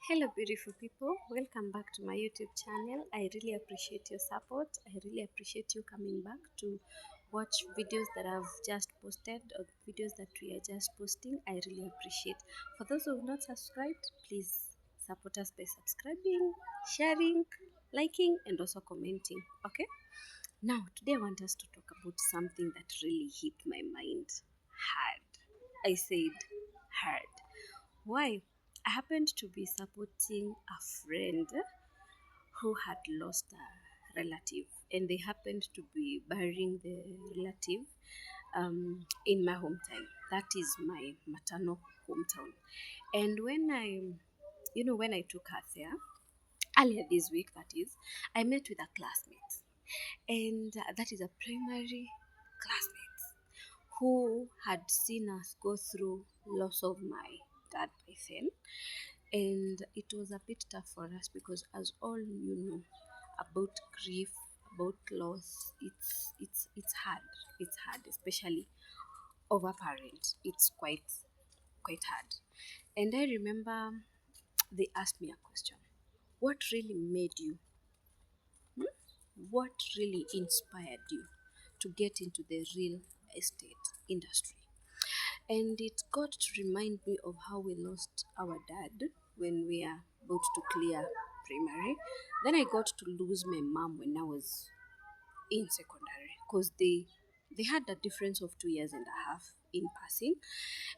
Hello, beautiful people. Welcome back to my YouTube channel. I really appreciate your support. I really appreciate you coming back to watch videos that I've just posted or videos that we are just posting. I really appreciate. For those who have not subscribed, please support us by subscribing, sharing, liking, and also commenting. Okay? Now, today I want us to talk about something that really hit my mind hard. I said hard. Why? I happened to be supporting a friend who had lost a relative, and they happened to be burying the relative in my hometown. That is my maternal hometown. And when I took her there, earlier this week, that is, I met with a classmate, and that is a primary classmate who had seen us go through loss of my dad by then, and it was a bit tough for us because, as all you know, about grief, about loss, it's hard. It's hard, especially over parents. It's quite hard. And I remember they asked me a question: what really made you, what really inspired you to get into the real estate industry? And it got to remind me of how we lost our dad when we are about to clear primary. Then I got to lose my mom when I was in secondary because they had a difference of 2 years and a half in passing,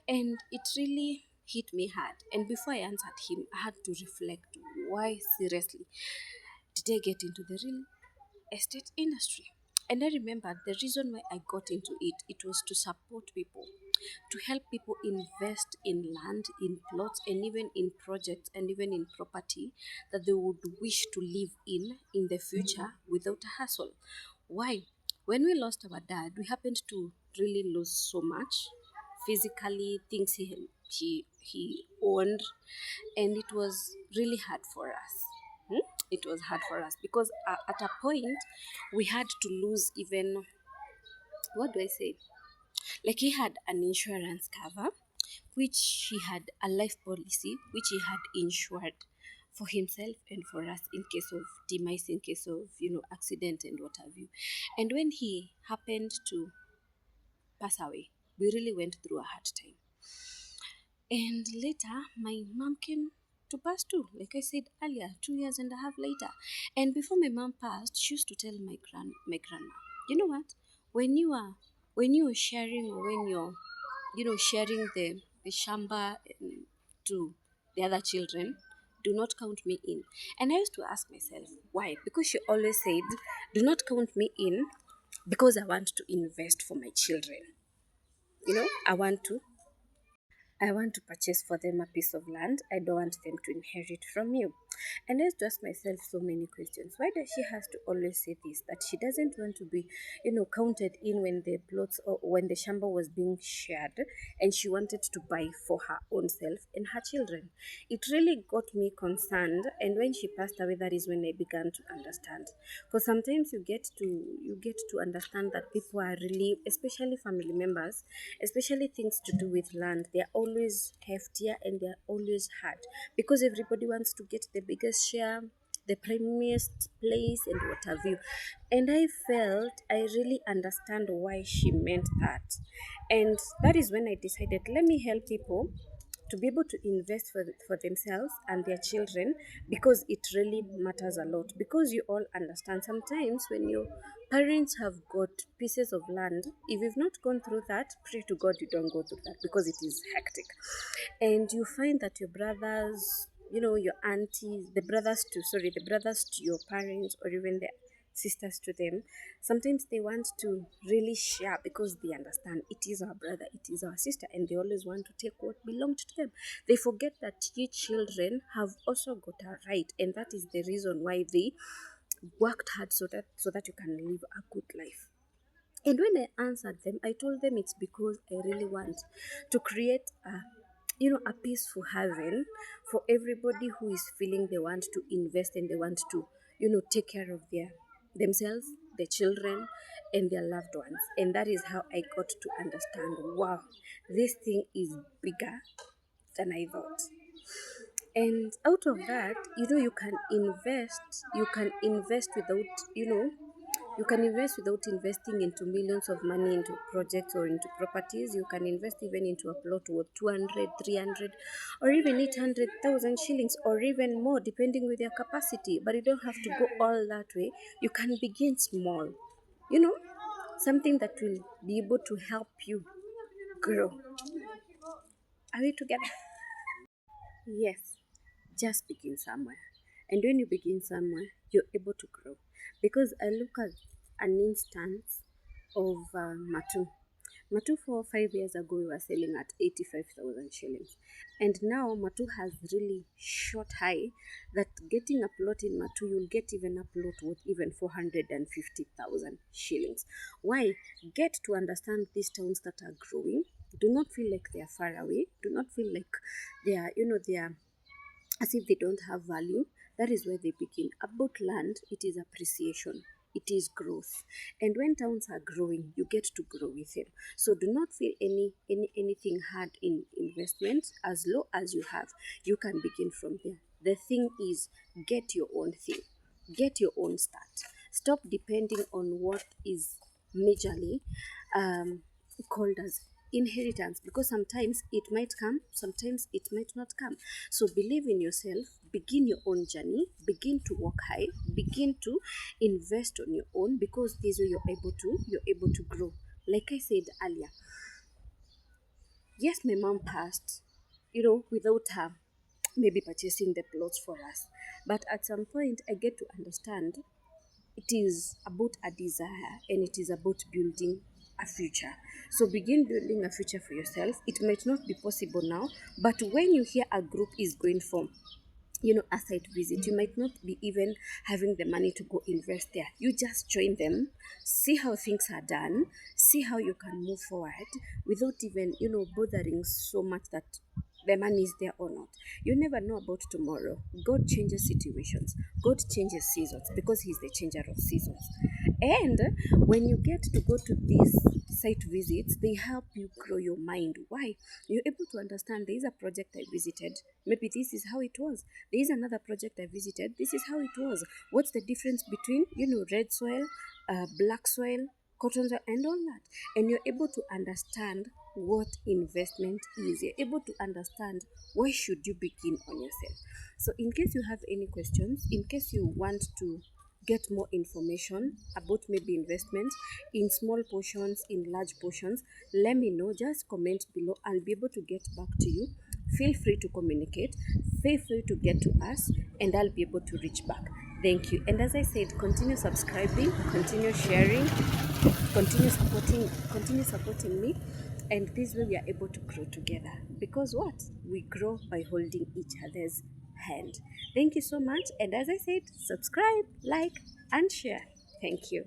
and it really hit me hard. And before I answered him, I had to reflect: why seriously did I get into the real estate industry? And I remember the reason why I got into it was to support people, to help people invest in land, in plots, and even in projects, and even in property that they would wish to live in the future without a hassle. Why? When we lost our dad, we happened to really lose so much physically, things he owned, and it was really hard for us. It was hard for us because at a point we had to lose even, what do I say? Like, he had an insurance cover, which he had a life policy, which he had insured for himself and for us in case of demise, in case of, accident and what have you. And when he happened to pass away, we really went through a hard time. And later, my mom came to pass too, like I said earlier, 2 years and a half later. And before my mom passed, she used to tell my grandma, you know what? When you are sharing, or when you're sharing the shamba to the other children, do not count me in. And I used to ask myself why, because she always said, do not count me in, because I want to invest for my children. I want to purchase for them a piece of land. I don't want them to inherit from you. And I asked myself so many questions. Why does she have to always say this? That she doesn't want to be, counted in when the plots, or when the shamba was being shared, and she wanted to buy for her own self and her children. It really got me concerned. And when she passed away, that is when I began to understand. Because sometimes you get to understand that people are really, especially family members, especially things to do with land, they're always heftier and they're always hard because everybody wants to get the biggest share, the premiest place, and what have you. And I felt I really understand why she meant that. And that is when I decided, let me help people to be able to invest for themselves and their children, because it really matters a lot. Because you all understand, sometimes when your parents have got pieces of land, if you've not gone through that, pray to God you don't go through that, because it is hectic. And you find that your brothers, your aunties, the brothers to your parents, or even the sisters to them, sometimes they want to really share because they understand it is our brother, it is our sister, and they always want to take what belonged to them. They forget that you children have also got a right, and that is the reason why they worked hard, so that you can live a good life. And when I answered them, I told them it's because I really want to create a peaceful haven for everybody who is feeling they want to invest and they want to, take care of themselves, their children, and their loved ones. And that is how I got to understand, wow, this thing is bigger than I thought. And out of that, you can invest without, you can invest without investing into millions of money into projects or into properties. You can invest even into a plot worth 200, 300, or even 800,000 shillings, or even more, depending with your capacity. But you don't have to go all that way. You can begin small, you know, something that will be able to help you grow. Are we together? Yes, just begin somewhere. And when you begin somewhere, you're able to grow. Because I look at an instance of Matu. Matu 4 or 5 years ago, we were selling at 85,000 shillings. And now Matu has really shot high that getting a plot in Matu, you'll get even a plot worth even 450,000 shillings. Why? Get to understand these towns that are growing. Do not feel like they are far away. Do not feel like they are as if they don't have value. That is where they begin. About land, it is appreciation, it is growth. And when towns are growing, you get to grow with them. So do not feel anything hard in investment. As low as you have, you can begin from there. The thing is, get your own thing, get your own start. Stop depending on what is majorly called as inheritance, because sometimes it might come, sometimes it might not come. So believe in yourself, begin your own journey, begin to walk high, begin to invest on your own, because this way you're able to grow. Like I said earlier, yes, my mom passed, without her maybe purchasing the plots for us. But at some point I get to understand it is about a desire, and it is about building a future. So begin building a future for yourself. It might not be possible now, but when you hear a group is going for a site visit, you might not be even having the money to go invest there. You just join them, see how things are done, see how you can move forward without even bothering so much that the money is there or not. You never know about tomorrow. God changes situations, God changes seasons, because He's the changer of seasons. And when you get to go to these site visits, they help you grow your mind. Why? You're able to understand there is a project I visited. Maybe this is how it was. There is another project I visited. This is how it was. What's the difference between, red soil, black soil, cotton soil, and all that? And you're able to understand what investment is. You're able to understand why should you begin on yourself. So in case you have any questions, in case you want to get more information about maybe investment in small portions, in large portions, let me know. Just comment below. I'll be able to get back to you. Feel free to communicate, feel free to get to us, and I'll be able to reach back. Thank you. And as I said, continue subscribing, continue sharing, continue supporting me, and this way we are able to grow together. Because what? We grow by holding each other's hand. Thank you so much. And as I said, subscribe, like, and share. Thank you.